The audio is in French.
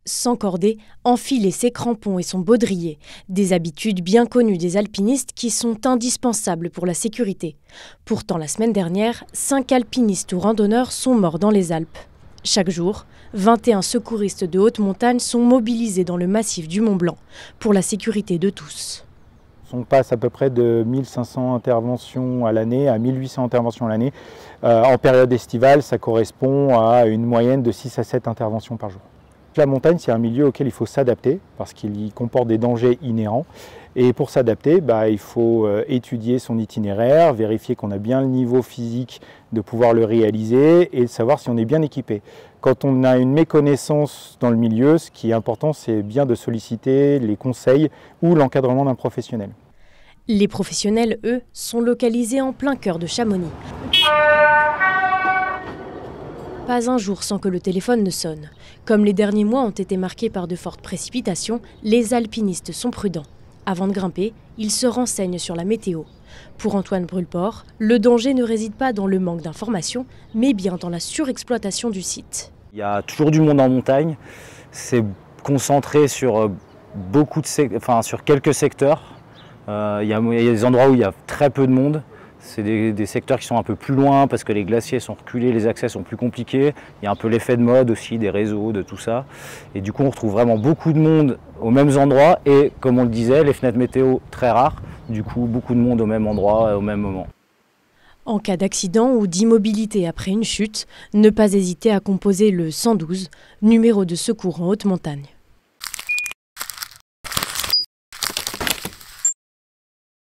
S'encorder, enfiler ses crampons et son baudrier, des habitudes bien connues des alpinistes qui sont indispensables pour la sécurité. Pourtant, la semaine dernière, 5 alpinistes ou randonneurs sont morts dans les Alpes. Chaque jour, 21 secouristes de haute montagne sont mobilisés dans le massif du Mont Blanc pour la sécurité de tous. On passe à peu près de 1500 interventions à l'année à 1800 interventions à l'année. En période estivale, ça correspond à une moyenne de 6 à 7 interventions par jour. La montagne, c'est un milieu auquel il faut s'adapter parce qu'il comporte des dangers inhérents. Et pour s'adapter, il faut étudier son itinéraire, vérifier qu'on a bien le niveau physique de pouvoir le réaliser et de savoir si on est bien équipé. Quand on a une méconnaissance dans le milieu, ce qui est important, c'est bien de solliciter les conseils ou l'encadrement d'un professionnel. Les professionnels, eux, sont localisés en plein cœur de Chamonix. Pas un jour sans que le téléphone ne sonne. Comme les derniers mois ont été marqués par de fortes précipitations, les alpinistes sont prudents. Avant de grimper, ils se renseignent sur la météo. Pour Antoine Brulport, le danger ne réside pas dans le manque d'informations, mais bien dans la surexploitation du site. Il y a toujours du monde en montagne, c'est concentré sur, sur quelques secteurs. Il y a des endroits où il y a très peu de monde. C'est des secteurs qui sont un peu plus loin parce que les glaciers sont reculés, les accès sont plus compliqués. Il y a un peu l'effet de mode aussi, des réseaux, de tout ça. Et du coup, on retrouve vraiment beaucoup de monde aux mêmes endroits. Et comme on le disait, les fenêtres météo très rares. Du coup, beaucoup de monde au même endroit, au même moment. En cas d'accident ou d'immobilité après une chute, ne pas hésiter à composer le 112, numéro de secours en haute montagne.